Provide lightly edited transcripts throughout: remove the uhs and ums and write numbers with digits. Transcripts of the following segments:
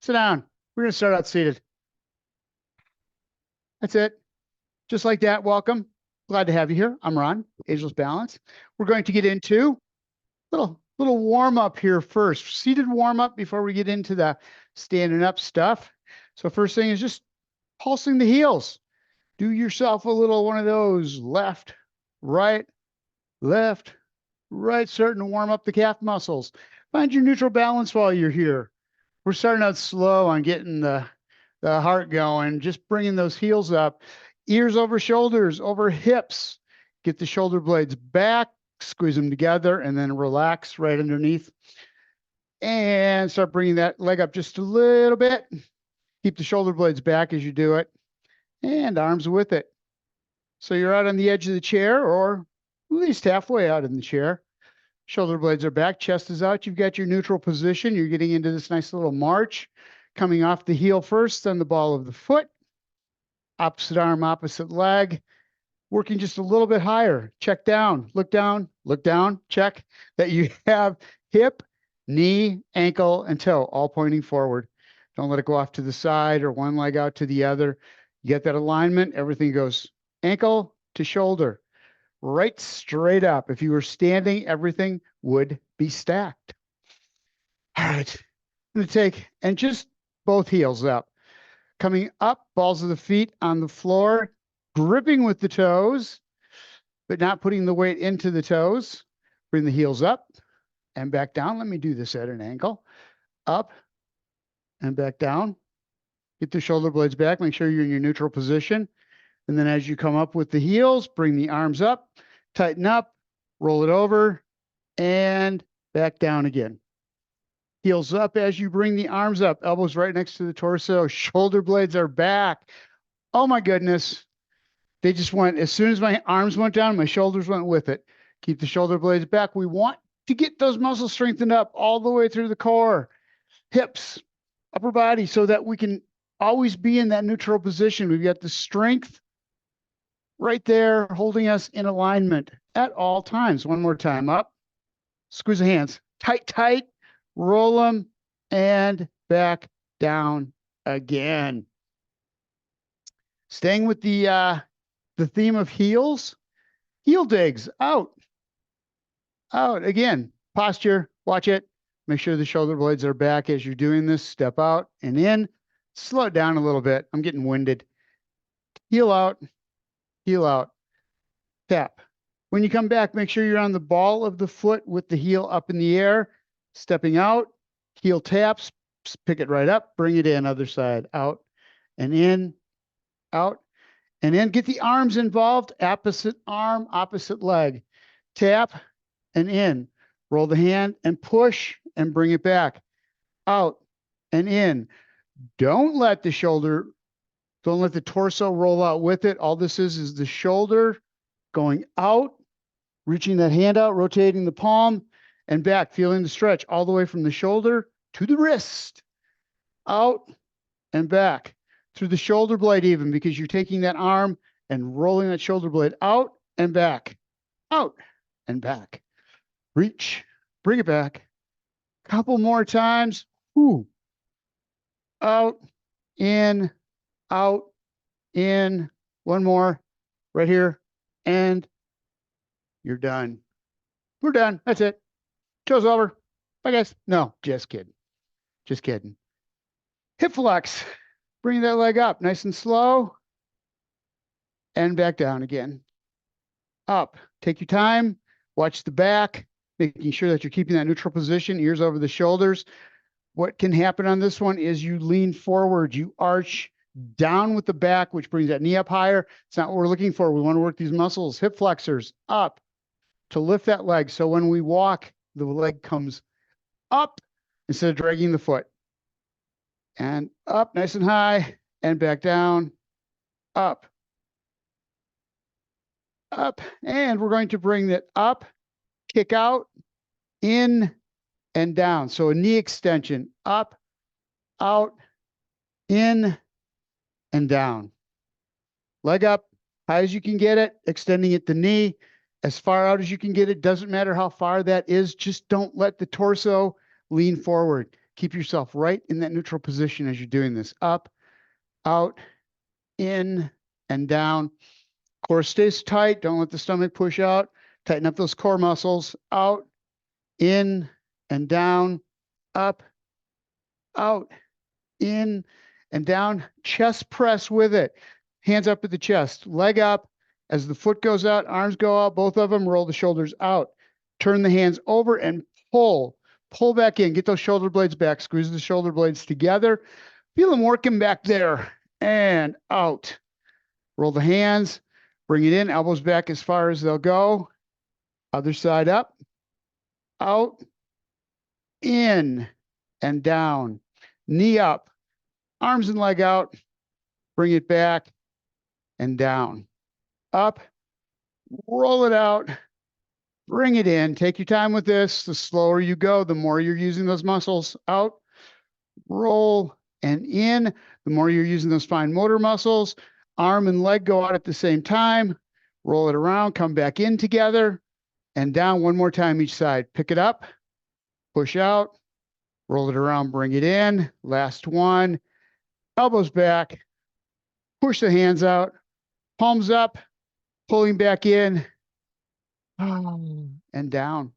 Sit down. We're going to start out seated. That's it. Just like that. Welcome. Glad to have you here. I'm Ron, Ageless Balance. We're going to get into little warm up here first. Seated warm up before we get into the standing up stuff. So first thing is just pulsing the heels. Do yourself a little one of those left, right, starting to warm up the calf muscles. Find your neutral balance while you're here. We're starting out slow on getting the heart going, just bringing those heels up, ears over shoulders, over hips. Get the shoulder blades back, squeeze them together, and then relax right underneath. And start bringing that leg up just a little bit. Keep the shoulder blades back as you do it, and arms with it. So you're out on the edge of the chair, or at least halfway out in the chair. Shoulder blades are back, chest is out. You've got your neutral position. You're getting into this nice little march, coming off the heel first, then the ball of the foot. Opposite arm, opposite leg. Working just a little bit higher. Check down, look down, check that you have hip, knee, ankle, and toe all pointing forward. Don't let it go off to the side or one leg out to the other. You get that alignment, everything goes ankle to shoulder, right straight up. If you were standing, everything would be stacked. All right, I'm going to take, and just both heels up. Coming up, balls of the feet on the floor, gripping with the toes, but not putting the weight into the toes. Bring the heels up and back down. Let me do this at an angle. Up and back down. Get the shoulder blades back. Make sure you're in your neutral position. And then as you come up with the heels, bring the arms up, tighten up, roll it over, and back down again. Heels up as you bring the arms up, elbows right next to the torso, shoulder blades are back. Oh my goodness. They just went, as soon as my arms went down, my shoulders went with it. Keep the shoulder blades back. We want to get those muscles strengthened up all the way through the core, hips, upper body, so that we can always be in that neutral position. We've got the strength right there holding us in alignment at all times. One more time, up, squeeze the hands, tight, roll them, and back down again. Staying with the theme of heels, heel digs, out, again, posture, watch it, make sure the shoulder blades are back as you're doing this, step out and in, slow it down a little bit, I'm getting winded, heel out, tap. When you come back, make sure you're on the ball of the foot with the heel up in the air, stepping out, heel taps, pick it right up, bring it in, other side, out and in, out, and then get the arms involved, opposite arm, opposite leg. Tap and in. Roll the hand and push and bring it back. Out and in. Don't let the torso roll out with it. All this is the shoulder going out, reaching that hand out, rotating the palm and back, feeling the stretch all the way from the shoulder to the wrist. Out and back. Through the shoulder blade even, because you're taking that arm and rolling that shoulder blade out and back, out and back. Reach, bring it back. Couple more times. Ooh. Out, in. One more right here. And you're done. We're done. That's it. Show's over. Bye, guys. No, just kidding. Hip flex. Bring that leg up nice and slow and back down again. Up. Take your time. Watch the back, making sure that you're keeping that neutral position, ears over the shoulders. What can happen on this one is you lean forward, you arch down with the back, which brings that knee up higher. It's not what we're looking for. We want to work these muscles, hip flexors up to lift that leg. So when we walk, the leg comes up instead of dragging the foot. And up nice and high and back down, up. And we're going to bring that up, kick out, in and down. So a knee extension, up, out, in and down. Leg up, high as you can get it, extending at the knee, as far out as you can get it. Doesn't matter how far that is, just don't let the torso lean forward. Keep yourself right in that neutral position as you're doing this. Up, out, in, and down. Core stays tight. Don't let the stomach push out. Tighten up those core muscles. Out, in, and down. Up, out, in, and down. Chest press with it. Hands up at the chest. Leg up. As the foot goes out, arms go out. Both of them. Roll the shoulders out. Turn the hands over and pull. Pull back in. Get those shoulder blades back. Squeeze the shoulder blades together. Feel them working back there. And out. Roll the hands. Bring it in. Elbows back as far as they'll go. Other side up. Out. In. And down. Knee up. Arms and leg out. Bring it back. And down. Up. Roll it out. Bring it in. Take your time with this. The slower you go, the more you're using those muscles. Out, roll, and in. The more you're using those fine motor muscles. Arm and leg go out at the same time. Roll it around. Come back in together. And down one more time each side. Pick it up. Push out. Roll it around. Bring it in. Last one. Elbows back. Push the hands out. Palms up. Pulling back in. And down.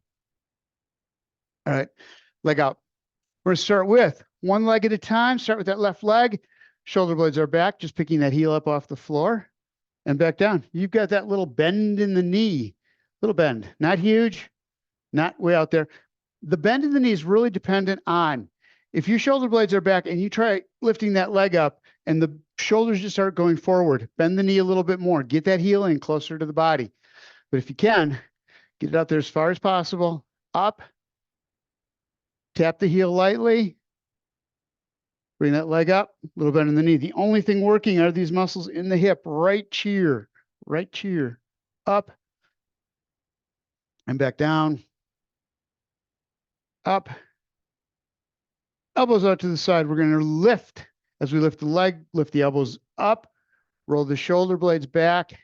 All right, leg out. We're going to start with one leg at a time. Start with that left leg. Shoulder blades are back, just picking that heel up off the floor and back down. You've got that little bend in the knee. Little bend, not huge, not way out there. The bend in the knee is really dependent on if your shoulder blades are back and you try lifting that leg up and the shoulders just start going forward, bend the knee a little bit more. Get that heel in closer to the body. But if you can, get it out there as far as possible. Up. Tap the heel lightly. Bring that leg up. A little bend in the knee. The only thing working are these muscles in the hip. Right cheer. Right cheer. Up. And back down. Up. Elbows out to the side. We're going to lift. As we lift the leg, lift the elbows up. Roll the shoulder blades back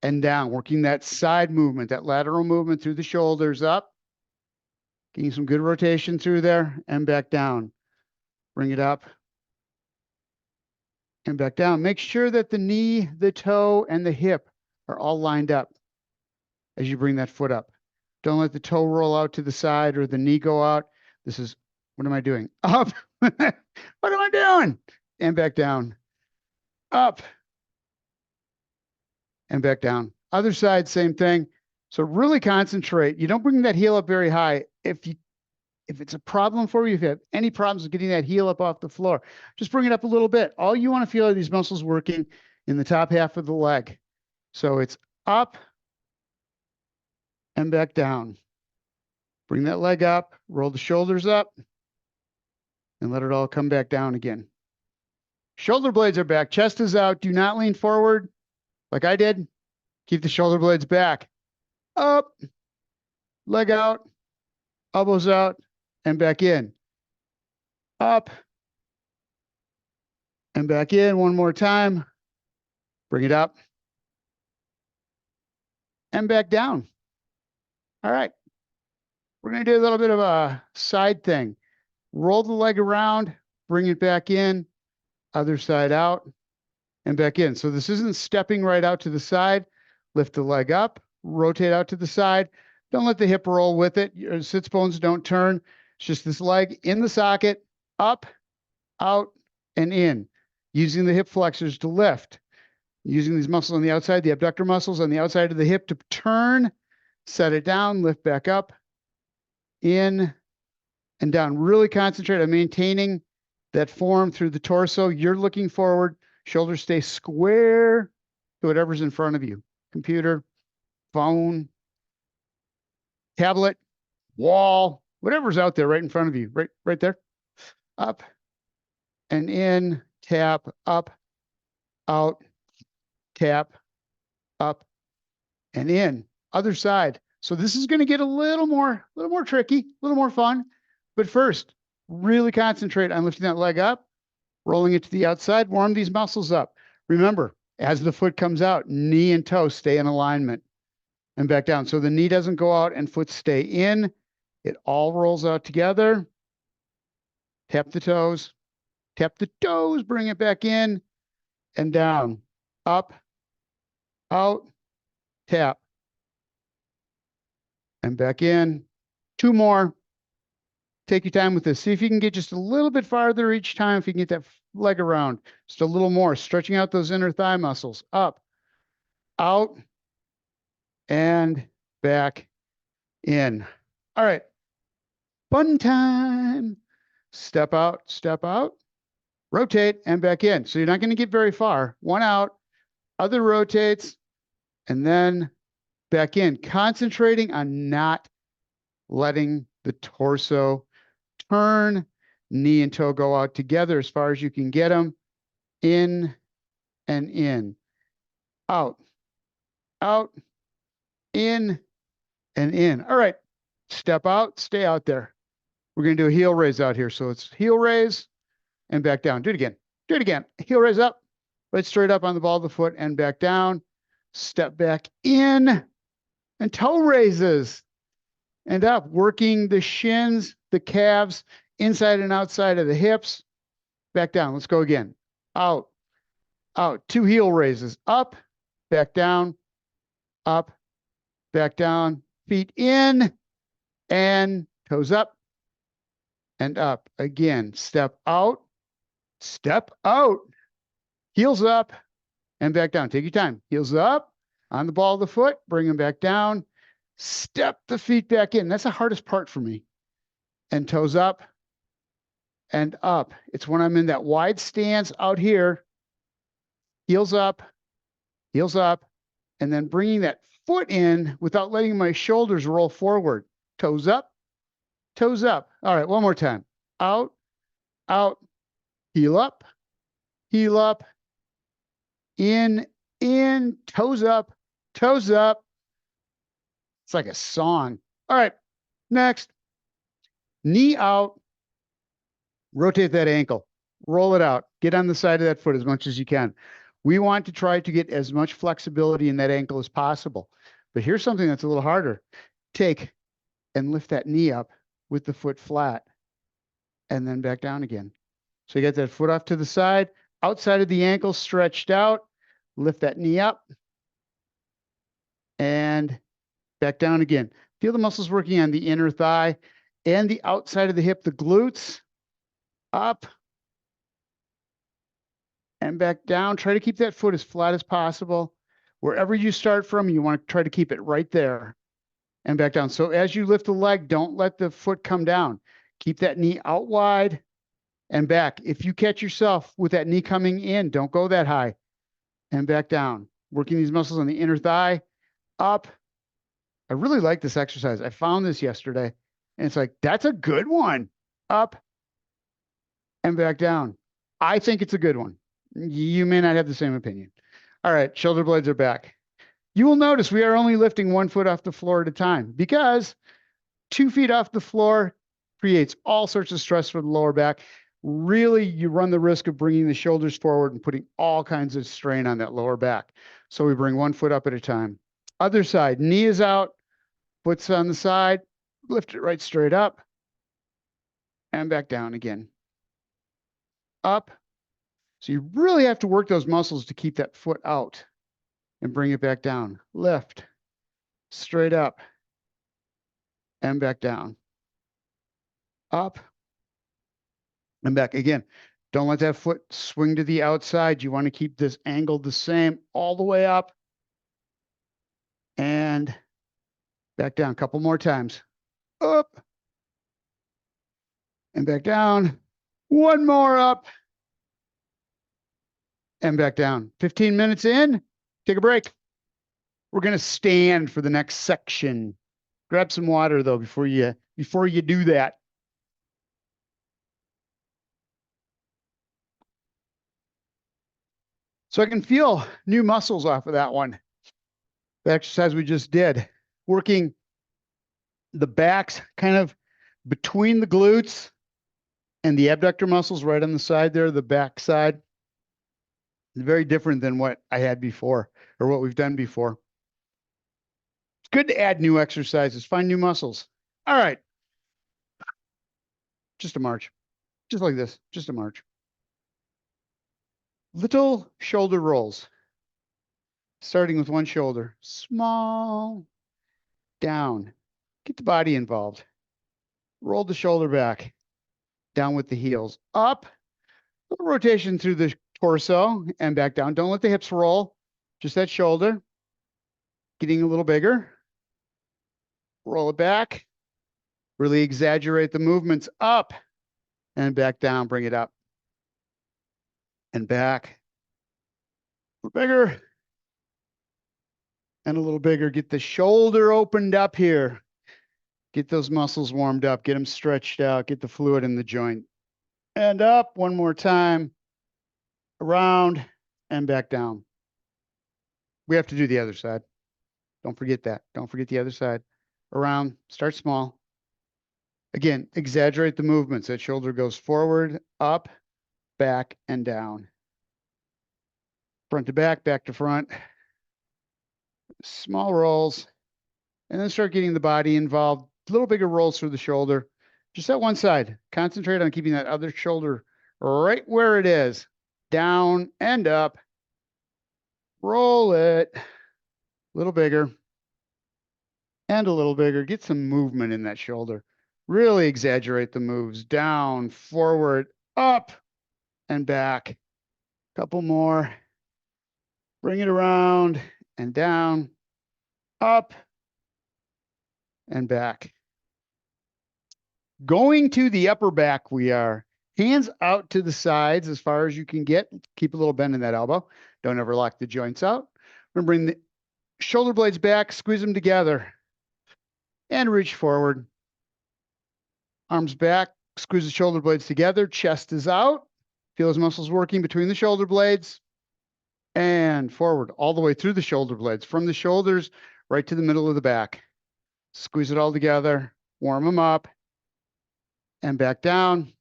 and down, working that side movement, that lateral movement through the shoulders up, getting some good rotation through there and back down. Bring it up and back down. Make sure that the knee, the toe, and the hip are all lined up as you bring that foot up. Don't let the toe roll out to the side or the knee go out. This is, what am I doing? Up. What am I doing? And back down. Up. And back down. Other side, same thing. So really concentrate. You don't bring that heel up very high. If it's a problem for you, if you have any problems with getting that heel up off the floor, just bring it up a little bit. All you want to feel are these muscles working in the top half of the leg. So it's up and back down. Bring that leg up, roll the shoulders up, and let it all come back down again. Shoulder blades are back. Chest is out. Do not lean forward like I did. Keep the shoulder blades back. Up, leg out, elbows out, and back in. Up, and back in one more time. Bring it up, and back down. All right. We're going to do a little bit of a side thing. Roll the leg around, bring it back in, other side out, and back in. So this isn't stepping right out to the side. Lift the leg up, rotate out to the side. Don't let the hip roll with it. Your sits bones don't turn. It's just this leg in the socket, up, out, and in. Using the hip flexors to lift. Using these muscles on the outside, the abductor muscles on the outside of the hip to turn, set it down, lift back up, in, and down. Really concentrate on maintaining that form through the torso. You're looking forward. Shoulders stay square to whatever's in front of you. Computer, phone, tablet, wall, whatever's out there right in front of you, right there. Up and in, tap, up, out, tap, up, and in. Other side. So this is going to get a little more tricky, a little more fun. But first, really concentrate on lifting that leg up, rolling it to the outside, warm these muscles up. Remember, as the foot comes out, knee and toe stay in alignment and back down. So the knee doesn't go out and foot stay in. It all rolls out together Tap the toes. Tap the toes. Bring it back in and down. Up, out, tap, and back in. 2 more. Take your time with this. See if you can get just a little bit farther each time. If you can get that leg around, just a little more, stretching out those inner thigh muscles. Up, out, and back in. All right. Fun time. Step out, rotate, and back in. So you're not going to get very far. One out, other rotates, and then back in. Concentrating on not letting the torso turn, knee and toe go out together as far as you can get them. In and in. Out, out, in, and in. All right. Step out, stay out there. We're going to do a heel raise out here. So it's heel raise and back down. Do it again. Do it again. Heel raise up, right straight up on the ball of the foot and back down. Step back in and toe raises and up, working the shins, the calves, inside and outside of the hips. Back down. Let's go again. Out, out. 2 heel raises. Up, back down, up, back down. Feet in and toes up and up. Again, step out, heels up and back down. Take your time. Heels up on the ball of the foot, bring them back down. Step the feet back in. That's the hardest part for me. And toes up and up. It's when I'm in that wide stance out here. Heels up, and then bringing that foot in without letting my shoulders roll forward. Toes up, toes up. All right, one more time. Out, out, heel up, in, toes up, toes up. It's like a song. All right, next. Knee out, rotate that ankle, roll it out, get on the side of that foot as much as you can. We want to try to get as much flexibility in that ankle as possible. But here's something that's a little harder. Take and lift that knee up with the foot flat and then back down again. So you get that foot off to the side, outside of the ankle stretched out, lift that knee up and back down again. Feel the muscles working on the inner thigh and the outside of the hip, the glutes, up and back down. Try to keep that foot as flat as possible. Wherever you start from, you want to try to keep it right there and back down. So as you lift the leg, don't let the foot come down. Keep that knee out wide and back. If you catch yourself with that knee coming in, don't go that high and back down. Working these muscles on the inner thigh, up. I really like this exercise. I found this yesterday and it's like, that's a good one. Up and back down. I think it's a good one. You may not have the same opinion. All right, shoulder blades are back. You will notice we are only lifting 1 foot off the floor at a time because 2 feet off the floor creates all sorts of stress for the lower back. Really, you run the risk of bringing the shoulders forward and putting all kinds of strain on that lower back. So we bring 1 foot up at a time. Other side, knee is out, foot's on the side, lift it right straight up and back down again. Up. So you really have to work those muscles to keep that foot out and bring it back down. Lift, straight up and back down. Up and back again. Don't let that foot swing to the outside. You want to keep this angle the same all the way up and back down. A couple more times. Up and back down. 1 more up and back down. 15 minutes in, take a break. We're going to stand for the next section. Grab some water though before you do that. So I can feel new muscles off of that one. The exercise we just did, working the backs kind of between the glutes and the abductor muscles right on the side there, the back side. Very different than what I had before or what we've done before. It's good to add new exercises, find new muscles. All right. Just a march. just like this, just a march. Little shoulder rolls, starting with one shoulder, small, down. Get the body involved. Roll the shoulder back, down with the heels, up, a little rotation through the torso and back down. Don't let the hips roll, just that shoulder, getting a little bigger. Roll it back, really exaggerate the movements up and back down, bring it up and back. A little bigger and a little bigger. Get the shoulder opened up here. Get those muscles warmed up, get them stretched out, get the fluid in the joint. And up one more time, around and back down. We have to do the other side. Don't forget that. Don't forget the other side. Around, start small. Again, exaggerate the movements. That shoulder goes forward, up, back, and down. Front to back, back to front. Small rolls. And then start getting the body involved. A little bigger rolls through the shoulder. Just that one side. Concentrate on keeping that other shoulder right where it is. Down and up. Roll it. A little bigger. And a little bigger. Get some movement in that shoulder. Really exaggerate the moves. Down, forward, up, and back. Couple more. Bring it around and down, up, and back. Going to the upper back, we are. Hands out to the sides as far as you can get. Keep a little bend in that elbow. Don't ever lock the joints out. We're going to bring the shoulder blades back, squeeze them together, and reach forward. Arms back, squeeze the shoulder blades together. Chest is out. Feel those muscles working between the shoulder blades. And forward, all the way through the shoulder blades, from the shoulders right to the middle of the back. Squeeze it all together, warm them up, and back down.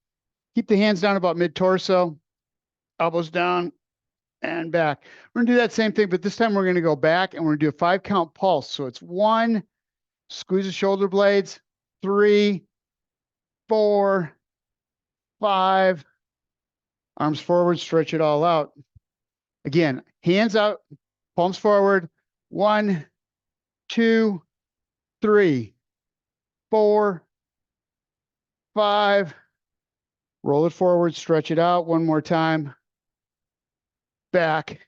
Keep the hands down about mid-torso, elbows down, and back. We're going to do that same thing, but this time we're going to go back, and we're going to do a 5-count pulse. So it's 1, squeeze the shoulder blades, 3, 4, 5, arms forward, stretch it all out. Again, hands out, palms forward. 1, 2, 3, 4, 5. Roll it forward, stretch it out. One more time. Back.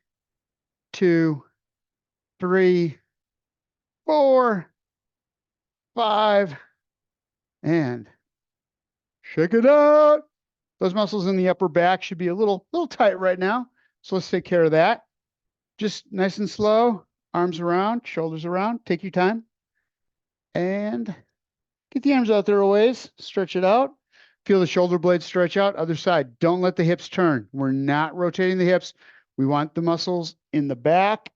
2, 3, 4, 5. And shake it out. Those muscles in the upper back should be a little tight right now. So let's take care of that. Just nice and slow. Arms around, shoulders around. Take your time. And get the arms out there a ways. Stretch it out. Feel the shoulder blades stretch out. Other side. Don't let the hips turn. We're not rotating the hips. We want the muscles in the back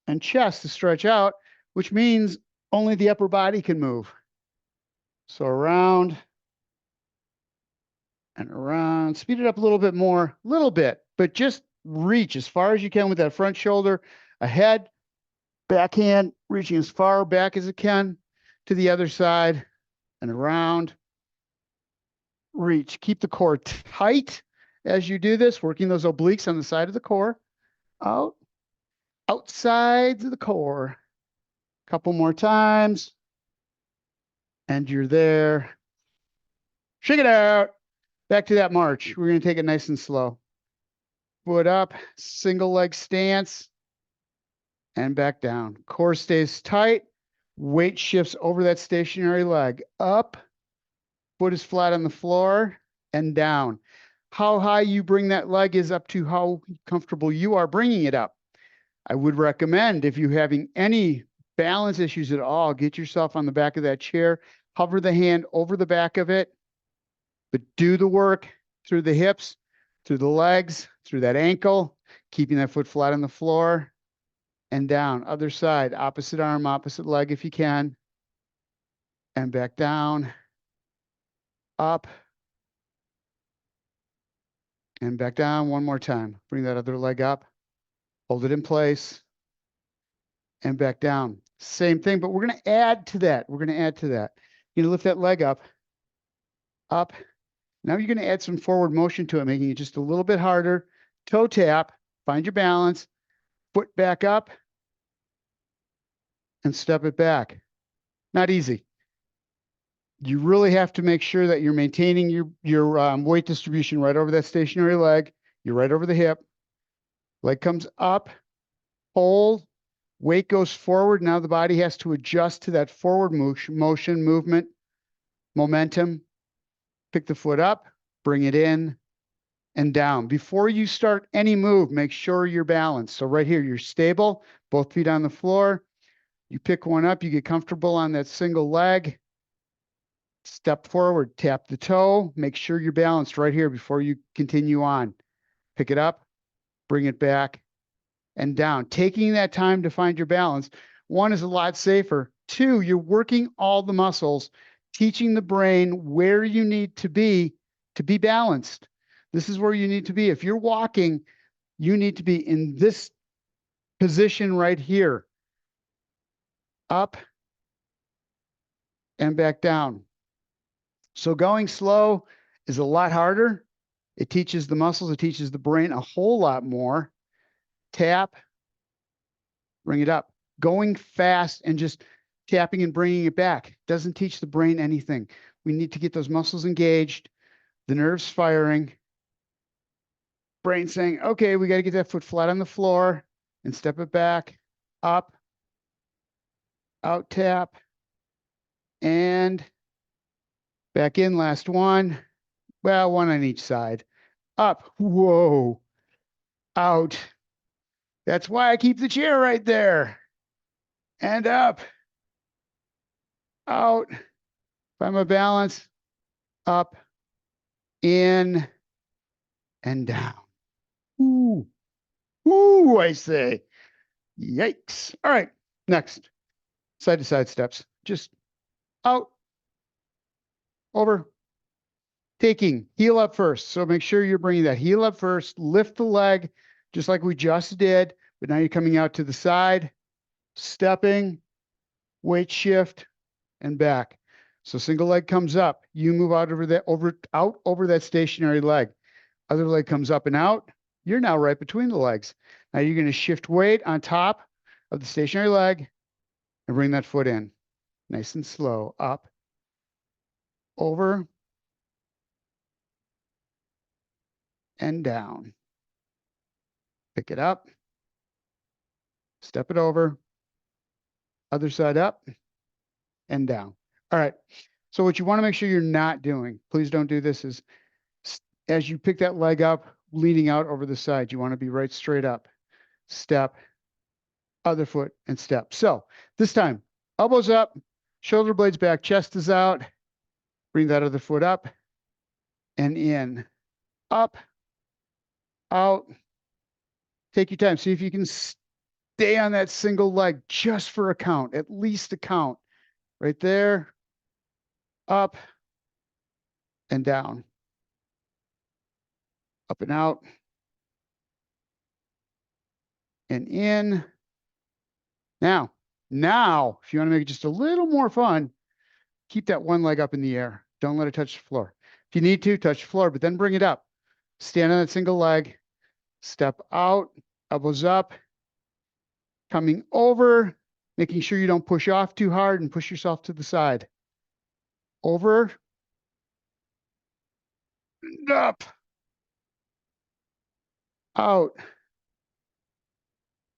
and chest to stretch out, which means only the upper body can move. So around and around. Speed it up a little bit more, but just reach as far as you can with that front shoulder, ahead, backhand, reaching as far back as it can to the other side and around. Reach. Keep the core tight as you do this, working those obliques on the side of the core. Out, outsides of the core. Couple more times. And you're there. Shake it out. Back to that march. We're going to take it nice and slow. Foot up, single leg stance, and back down. Core stays tight. Weight shifts over that stationary leg. Up, foot is flat on the floor, and down. How high you bring that leg is up to how comfortable you are bringing it up. I would recommend, if you're having any balance issues at all, get yourself on the back of that chair, hover the hand over the back of it, but do the work through the hips, through the legs, through that ankle, keeping that foot flat on the floor, and down. Other side, opposite arm, opposite leg if you can, and back down, up, and back down one more time. Bring that other leg up, hold it in place, and back down. Same thing, but we're going to add to that. We're going to add to that. You're going to lift that leg up, Now you're going to add some forward motion to it, making it just a little bit harder. Toe tap, find your balance, foot back up, and step it back. Not easy. You really have to make sure that you're maintaining your weight distribution right over that stationary leg. You're right over the hip. Leg comes up, hold, weight goes forward. Now the body has to adjust to that forward motion, movement, momentum. Pick the foot up, bring it in and down. Before you start any move, make sure you're balanced. So right here, you're stable, both feet on the floor. You pick one up, you get comfortable on that single leg. Step forward, tap the toe, make sure you're balanced right here before you continue on. Pick it up, bring it back and down. Taking that time to find your balance. One is a lot safer. Two, you're working all the muscles, teaching the brain where you need to be balanced. This is where you need to be. If you're walking, you need to be in this position right here. Up and back down. So going slow is a lot harder. It teaches the muscles, it teaches the brain a whole lot more. Tap, bring it up. Going fast and just tapping and bringing it back doesn't teach the brain anything. We need to get those muscles engaged, the nerves firing, brain saying, okay, we got to get that foot flat on the floor and step it back, up, out tap, and back in, last one. Well, one on each side. Up, whoa, out. That's why I keep the chair right there. And up, out, find my balance, up, in, and down. Ooh, ooh, I say. Yikes. All right, next. Side to side steps. Just out, over, taking, heel up first. So make sure you're bringing that heel up first, lift the leg, just like we just did, but now you're coming out to the side, stepping, weight shift, and back. So single leg comes up, you move out over that, out over that stationary leg. Other leg comes up and out. You're now right between the legs. Now you're going to shift weight on top of the stationary leg and bring that foot in. Nice and slow. Up, over, and down. Pick it up, step it over, other side up and down. All right. So what you want to make sure you're not doing, please don't do this, is as you pick that leg up, leaning out over the side, you want to be right straight up. Step, other foot, and step. So this time, elbows up, shoulder blades back, chest is out. Bring that other foot up and in. Up, out. Take your time. See if you can stay on that single leg just for a count, at least a count. Right there, up and down. Up and out. And in. Now, if you want to make it just a little more fun, keep that one leg up in the air. Don't let it touch the floor. If you need to, touch the floor, but then bring it up. Stand on that single leg, step out, elbows up, coming over, making sure you don't push off too hard and push yourself to the side. Over, and up, out,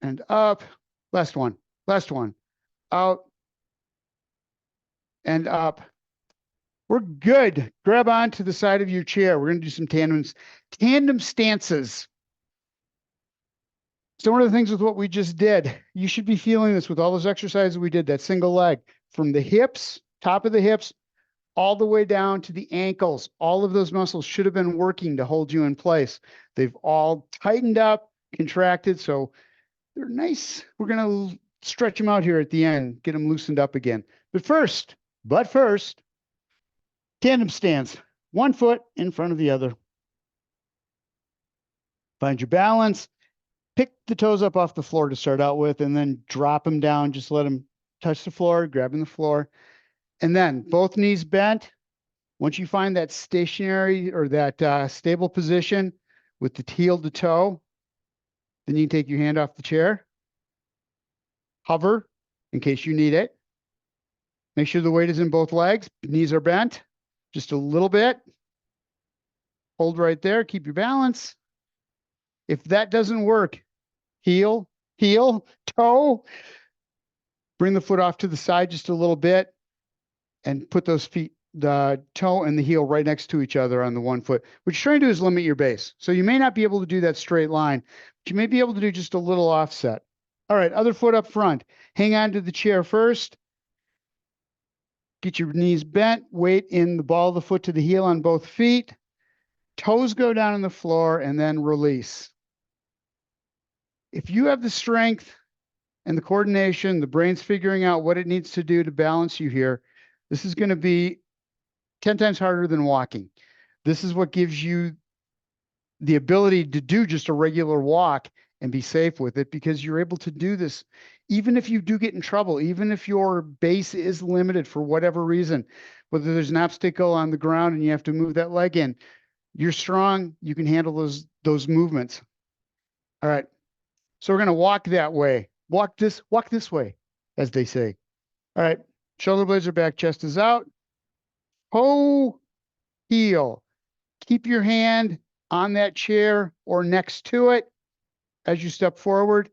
and up. Last one, out, and up. We're good. Grab on to the side of your chair. We're going to do some tandem stances. So one of the things with what we just did, you should be feeling this with all those exercises we did, that single leg, from the hips, top of the hips, all the way down to the ankles. All of those muscles should have been working to hold you in place. They've all tightened up, contracted, so they're nice. We're going to stretch them out here at the end, get them loosened up again. But first, tandem stance, one foot in front of the other. Find your balance. Pick the toes up off the floor to start out with, and then drop them down. Just let them touch the floor, grabbing the floor. And then both knees bent, Once you find that stationary or that stable position with the heel to toe, then you can take your hand off the chair, hover in case you need it. Make sure the weight is in both legs. Knees are bent just a little bit. Hold right there. Keep your balance. If that doesn't work, heel, heel, toe. Bring the foot off to the side just a little bit and put those feet, the toe and the heel right next to each other on the one foot. What you're trying to do is limit your base. So you may not be able to do that straight line, but you may be able to do just a little offset. All right, other foot up front. Hang on to the chair first. Get your knees bent, weight in the ball of the foot to the heel on both feet. Toes go down on the floor and then release. If you have the strength and the coordination, the brain's figuring out what it needs to do to balance you here, this is going to be 10 times harder than walking. This is what gives you the ability to do just a regular walk and be safe with it, because you're able to do this even if you do get in trouble, even if your base is limited for whatever reason, whether there's an obstacle on the ground and you have to move that leg in. You're strong, you can handle those movements. All right, so we're going to walk that way. Walk this way, as they say. All right, shoulder blades are back, chest is out. Toe, heel. Keep your hand on that chair or next to it as you step forward.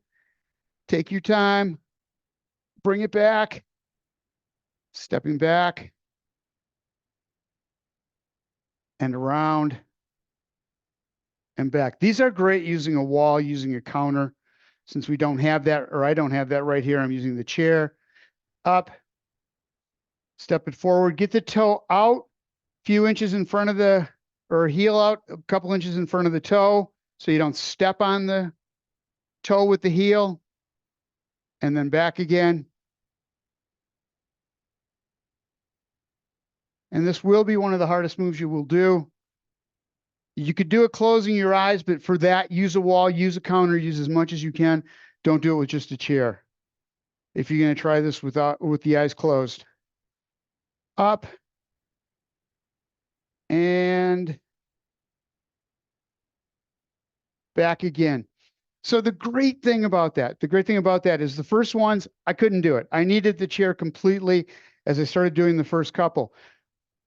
Take your time. Bring it back. Stepping back and around and back. These are great using a wall, using a counter. Since we don't have that, or I don't have that right here, I'm using the chair. Up. Step it forward. Get the toe out a few inches in front of the, or heel out a couple inches in front of the toe, so you don't step on the toe with the heel, and then back again. And this will be one of the hardest moves you will do. You could do it closing your eyes, but for that, use a wall, use a counter, use as much as you can. Don't do it with just a chair. If you're going to try this with the eyes closed. Up and back again. So the great thing about that is the first ones, I couldn't do it. I needed the chair completely as I started doing the first couple.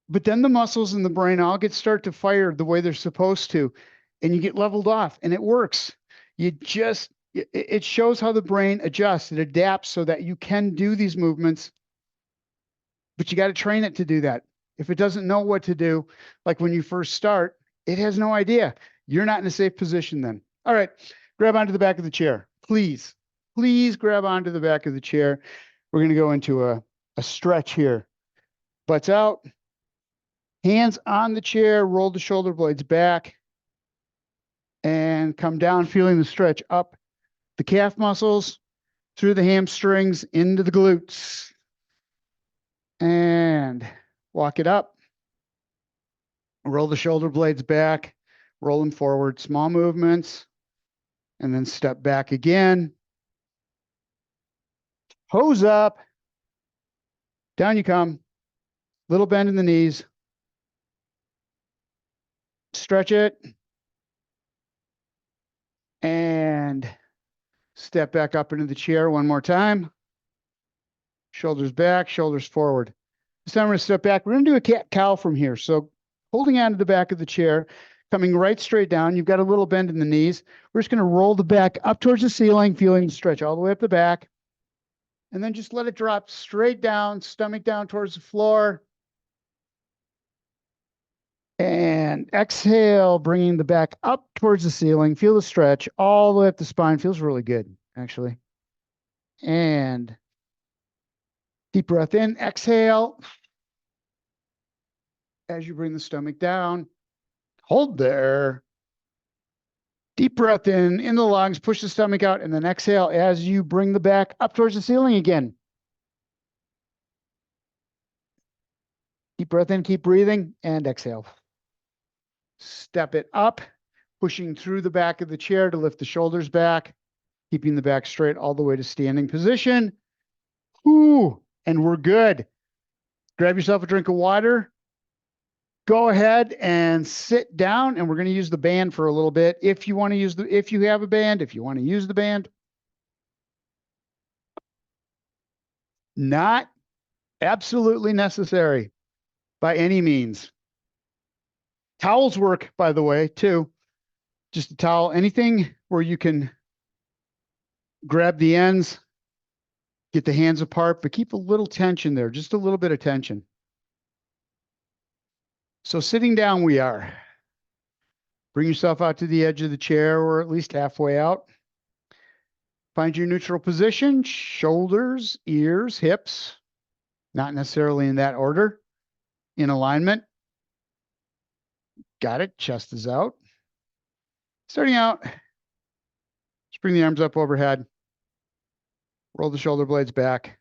But then the muscles in the brain all start to fire the way they're supposed to, and you get leveled off, and it works. It shows how the brain adjusts, it adapts so that you can do these movements, but you got to train it to do that. If it doesn't know what to do, like when you first start, it has no idea. You're not in a safe position then. All right, grab onto the back of the chair. Please grab onto the back of the chair. We're going to go into a stretch here. Butts out. Hands on the chair, roll the shoulder blades back and come down, feeling the stretch up the calf muscles, through the hamstrings, into the glutes. And walk it up. Roll the shoulder blades back, roll them forward, small movements, and then step back again. Hose up. Down you come. Little bend in the knees. Stretch it. And step back up into the chair one more time. Shoulders back, shoulders forward. This time we're going to step back. We're going to do a cat-cow from here. So holding on to the back of the chair, coming right straight down. You've got a little bend in the knees. We're just going to roll the back up towards the ceiling, feeling the stretch all the way up the back. And then just let it drop straight down, stomach down towards the floor. And exhale, bringing the back up towards the ceiling. Feel the stretch all the way up the spine. Feels really good, actually. And deep breath in, exhale. As you bring the stomach down, hold there. Deep breath in the lungs, push the stomach out, and then exhale as you bring the back up towards the ceiling again. Deep breath in, keep breathing, and exhale. Step it up, pushing through the back of the chair to lift the shoulders back, keeping the back straight all the way to standing position. Ooh, and we're good. Grab yourself a drink of water. Go ahead and sit down, and we're going to use the band for a little bit. If you want to use if you have a band, if you want to use the band, not absolutely necessary by any means. Towels work, by the way, too. Just a towel, anything where you can grab the ends, get the hands apart, but keep a little tension there, just a little bit of tension. So sitting down we are. Bring yourself out to the edge of the chair or at least halfway out. Find your neutral position, shoulders, ears, hips, not necessarily in that order, in alignment. Got it, chest is out. Starting out, just bring the arms up overhead. Roll the shoulder blades back.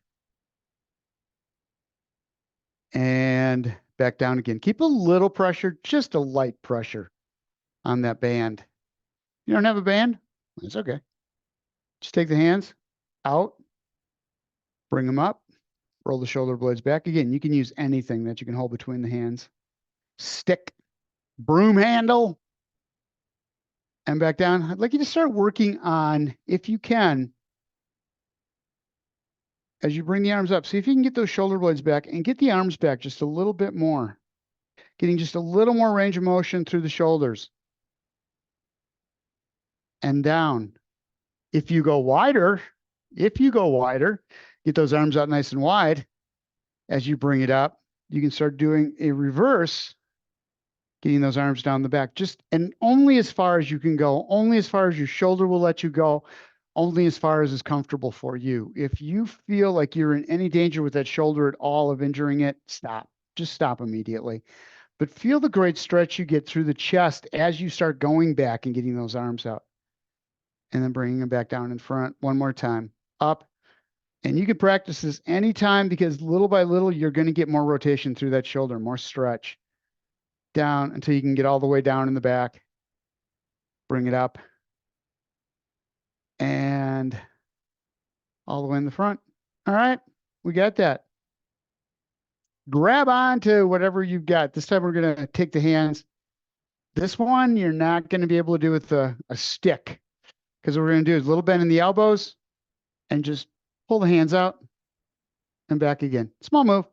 And back down again. Keep a little pressure, just a light pressure on that band. You don't have a band? That's okay. Just take the hands out, bring them up, roll the shoulder blades back. Again, you can use anything that you can hold between the hands. Stick, broom handle, and back down. I'd like you to start working on, if you can, as you bring the arms up, see if you can get those shoulder blades back and get the arms back just a little bit more. Getting just a little more range of motion through the shoulders. And down. If you go wider, get those arms out nice and wide. As you bring it up, you can start doing a reverse, getting those arms down the back, just and only as far as you can go, only as far as your shoulder will let you go, only as far as is comfortable for you. If you feel like you're in any danger with that shoulder at all of injuring it, stop. Just stop immediately. But feel the great stretch you get through the chest as you start going back and getting those arms out. And then bringing them back down in front one more time. Up. And you can practice this anytime because little by little, you're going to get more rotation through that shoulder, more stretch. Down until you can get all the way down in the back. Bring it up. And all the way in the front. All right, we got that. Grab on to whatever you've got. This time we're going to take the hands. This one you're not going to be able to do with a stick because what we're going to do is a little bend in the elbows and just pull the hands out and back again. Small move.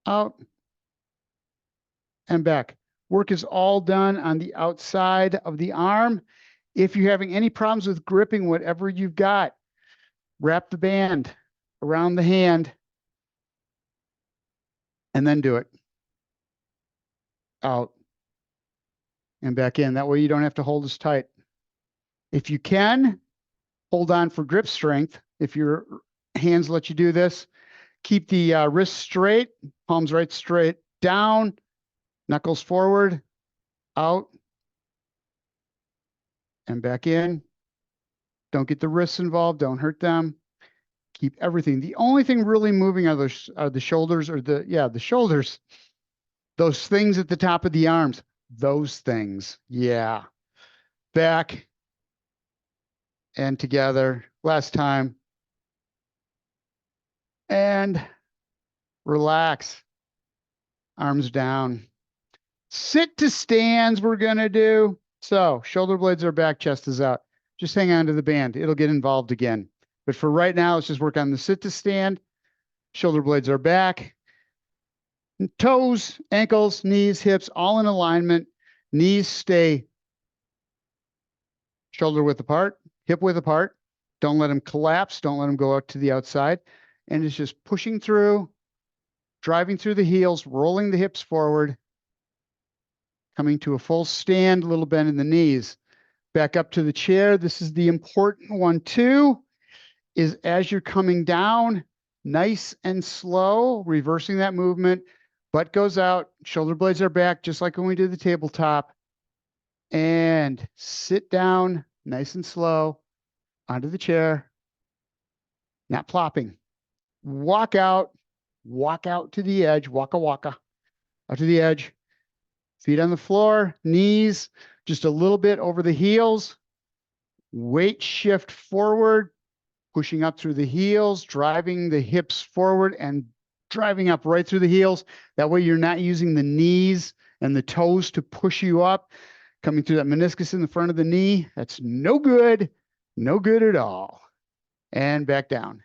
Out and back. Work is all done on the outside of the arm. If you're having any problems with gripping whatever you've got, wrap the band around the hand and then do it. Out and back in. That way you don't have to hold as tight. If you can, hold on for grip strength. If your hands let you do this, keep the wrists straight, palms right straight, down, knuckles forward, out, and back in. Don't get the wrists involved. Don't hurt them. Keep everything. The only thing really moving are the shoulders or the shoulders. Those things at the top of the arms. Those things. Yeah. Back and together. Last time. And relax. Arms down. Sit to stands we're going to do. So shoulder blades are back, chest is out. Just hang on to the band. It'll get involved again. But for right now, let's just work on the sit to stand. Shoulder blades are back. Toes, ankles, knees, hips, all in alignment. Knees stay shoulder width apart, hip width apart. Don't let them collapse. Don't let them go out to the outside. And it's just pushing through, driving through the heels, rolling the hips forward, coming to a full stand, a little bend in the knees. Back up to the chair. This is the important one too, is as you're coming down, nice and slow, reversing that movement. Butt goes out, shoulder blades are back, just like when we did the tabletop. And sit down, nice and slow, onto the chair, not plopping. Walk out to the edge, waka waka, out to the edge. Feet on the floor, knees just a little bit over the heels. Weight shift forward, pushing up through the heels, driving the hips forward and driving up right through the heels. That way you're not using the knees and the toes to push you up, coming through that meniscus in the front of the knee. That's no good, no good at all. And back down.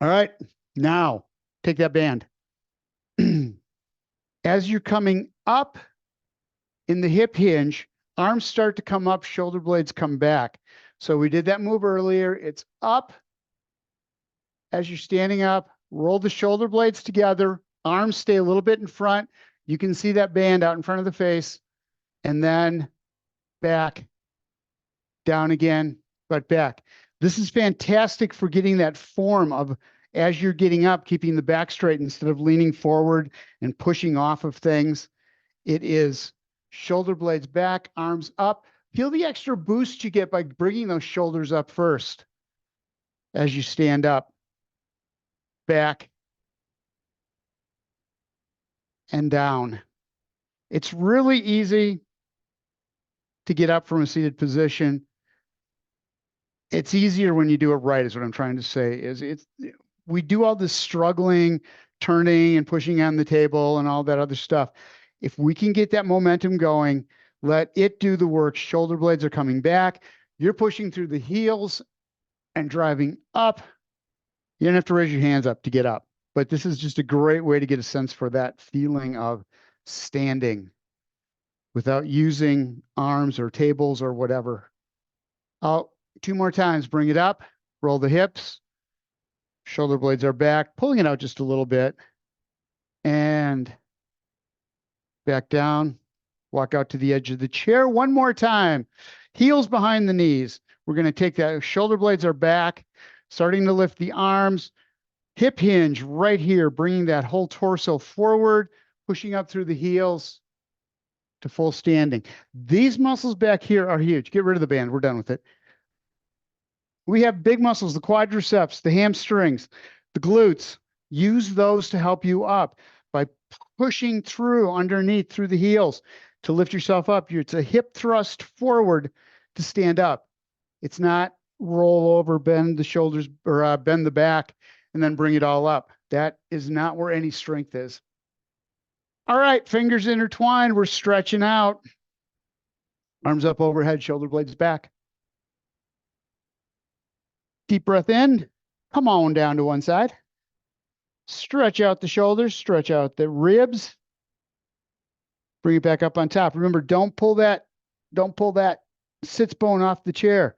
All right, now take that band. As you're coming up in the hip hinge, arms start to come up, shoulder blades come back. So we did that move earlier. It's up. As you're standing up, roll the shoulder blades together, arms stay a little bit in front. You can see that band out in front of the face, and then back, down again, but back. This is fantastic for getting that form of, as you're getting up, keeping the back straight instead of leaning forward and pushing off of things. It is shoulder blades back, arms up. Feel the extra boost you get by bringing those shoulders up first as you stand up. Back and down. It's really easy to get up from a seated position. It's easier when you do it right, is what I'm trying to say. We do all this struggling, turning and pushing on the table and all that other stuff. If we can get that momentum going, let it do the work. Shoulder blades are coming back. You're pushing through the heels and driving up. You don't have to raise your hands up to get up, but this is just a great way to get a sense for that feeling of standing without using arms or tables or whatever. Out 2 more times. Bring it up, roll the hips, shoulder blades are back, pulling it out just a little bit, and back down. Walk out to the edge of the chair 1 more time. Heels behind the knees. We're going to take that. Shoulder blades are back, starting to lift the arms. Hip hinge right here, bringing that whole torso forward, pushing up through the heels to full standing. These muscles back here are huge. Get rid of the band. We're done with it. We have big muscles, the quadriceps, the hamstrings, the glutes. Use those to help you up by pushing through underneath through the heels to lift yourself up. It's a hip thrust forward to stand up. It's not roll over, bend the shoulders, or bend the back and then bring it all up. That is not where any strength is. All right, fingers intertwined. We're stretching out. Arms up overhead, shoulder blades back. Deep breath in. Come on down to one side. Stretch out the shoulders, stretch out the ribs. Bring it back up on top. Remember, don't pull that sits bone off the chair.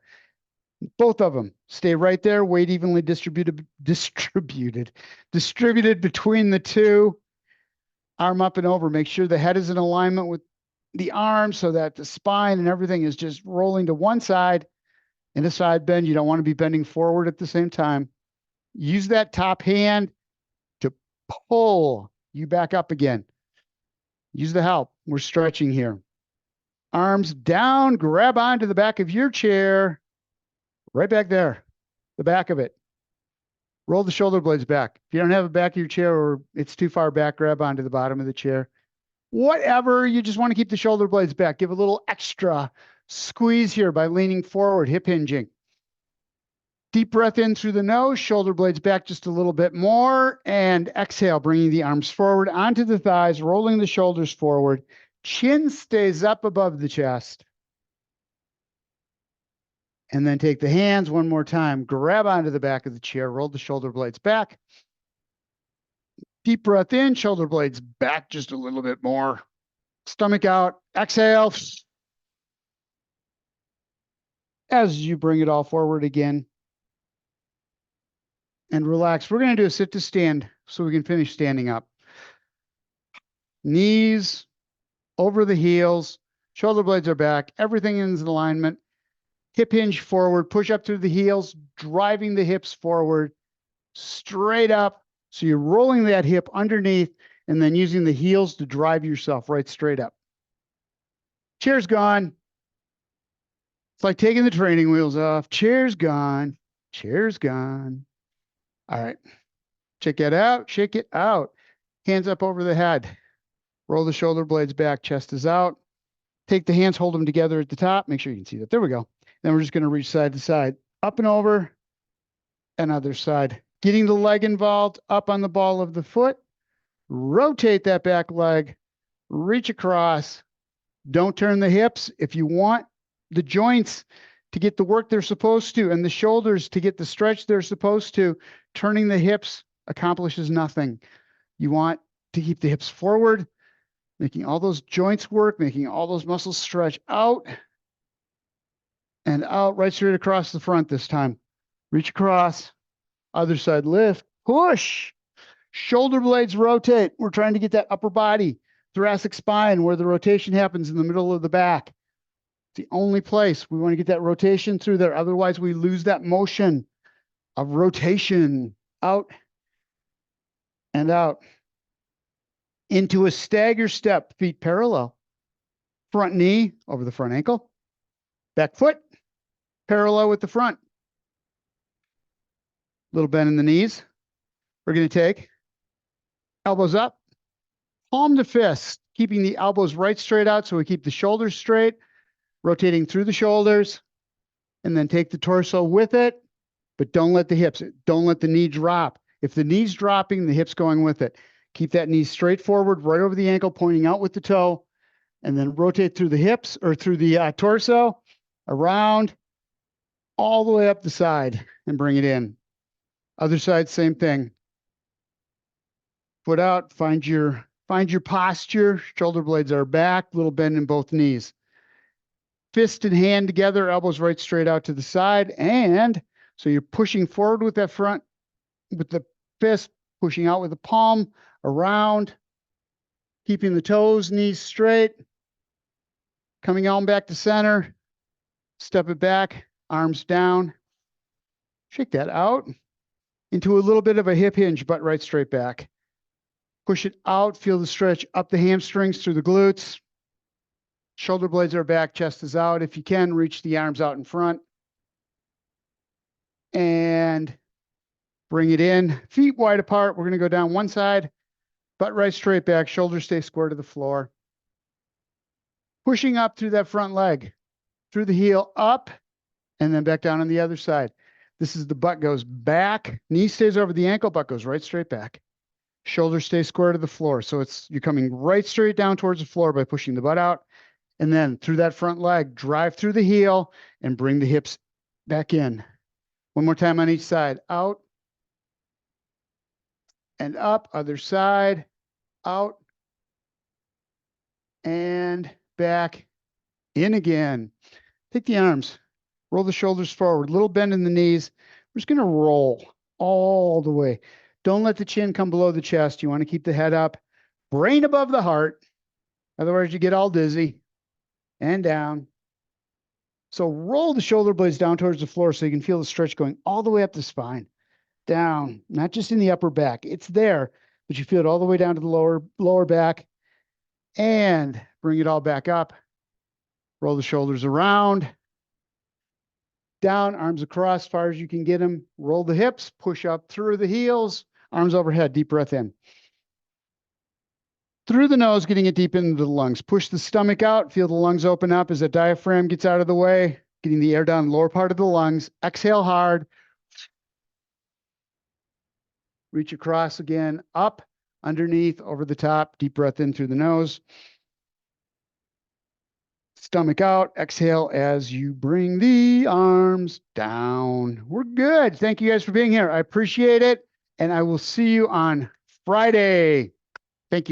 Both of them stay right there, weight evenly distributed between the two. Arm up and over. Make sure the head is in alignment with the arm so that the spine and everything is just rolling to one side. In a side bend, you don't want to be bending forward at the same time. Use that top hand to pull you back up again. Use the help. We're stretching here. Arms down, grab onto the back of your chair. Right back there, the back of it. Roll the shoulder blades back. If you don't have a back of your chair or it's too far back, grab onto the bottom of the chair. Whatever, you just want to keep the shoulder blades back. Give a little extra squeeze here by leaning forward, hip hinging. Deep breath in through the nose, shoulder blades back just a little bit more, and exhale, bringing the arms forward onto the thighs, rolling the shoulders forward. Chin stays up above the chest. And then take the hands 1 more time, grab onto the back of the chair, roll the shoulder blades back. Deep breath in, shoulder blades back just a little bit more. Stomach out, exhale. As you bring it all forward again. And relax. We're going to do a sit to stand so we can finish standing up. Knees over the heels, shoulder blades are back, everything is in alignment. Hip hinge forward, push up through the heels, driving the hips forward, straight up. So you're rolling that hip underneath and then using the heels to drive yourself right straight up. Chair's gone. It's like taking the training wheels off. Chair's gone. Chair's gone. All right. Check it out. Shake it out. Hands up over the head. Roll the shoulder blades back. Chest is out. Take the hands, hold them together at the top. Make sure you can see that. There we go. Then we're just going to reach side to side. Up and over. And other side. Getting the leg involved, up on the ball of the foot. Rotate that back leg, reach across. Don't turn the hips. If you want the joints to get the work they're supposed to and the shoulders to get the stretch they're supposed to, turning the hips accomplishes nothing. You want to keep the hips forward, making all those joints work, making all those muscles stretch out and out, right straight across the front this time. Reach across, other side lift, push. Shoulder blades rotate. We're trying to get that upper body, thoracic spine, where the rotation happens in the middle of the back. It's the only place we want to get that rotation through there. Otherwise, we lose that motion of rotation out and out. Into a stagger step, feet parallel. Front knee over the front ankle. Back foot parallel with the front. Little bend in the knees. We're going to take elbows up, palm to fist, keeping the elbows right straight out so we keep the shoulders straight, rotating through the shoulders, and then take the torso with it, but don't let the knee drop. If the knee's dropping, the hip's going with it. Keep that knee straight forward, right over the ankle, pointing out with the toe, and then rotate through the hips or through the torso, around, all the way up the side and bring it in. Other side, same thing. Foot out, find your posture. Shoulder blades are back, little bend in both knees. Fist and hand together, elbows right straight out to the side. And so you're pushing forward with that front, with the fist, pushing out with the palm, around, keeping the toes, knees straight, coming on back to center, step it back, arms down, shake that out into a little bit of a hip hinge, butt right straight back. Push it out, feel the stretch up the hamstrings through the glutes. Shoulder blades are back, chest is out. If you can, reach the arms out in front. And bring it in, feet wide apart. We're going to go down one side, butt right straight back, shoulders stay square to the floor. Pushing up through that front leg, through the heel, up, and then back down on the other side. This is the butt goes back, knee stays over the ankle, butt goes right straight back. Shoulders stay square to the floor. So you're coming right straight down towards the floor by pushing the butt out. And then through that front leg, drive through the heel and bring the hips back in. One more time on each side. Out and up. Other side. Out and back. In again. Take the arms. Roll the shoulders forward. Little bend in the knees. We're just going to roll all the way. Don't let the chin come below the chest. You want to keep the head up. Brain above the heart. Otherwise, you get all dizzy. And down. So roll the shoulder blades down towards the floor so you can feel the stretch going all the way up the spine. Down. Not just in the upper back. It's there, but you feel it all the way down to the lower back. And bring it all back up. Roll the shoulders around. Down, arms across as far as you can get them. Roll the hips, push up through the heels, arms overhead, deep breath in. Through the nose, getting it deep into the lungs. Push the stomach out, feel the lungs open up as the diaphragm gets out of the way, getting the air down the lower part of the lungs. Exhale hard. Reach across again, up, underneath, over the top, deep breath in through the nose. Stomach out, exhale as you bring the arms down. We're good. Thank you guys for being here. I appreciate it. And I will see you on Friday.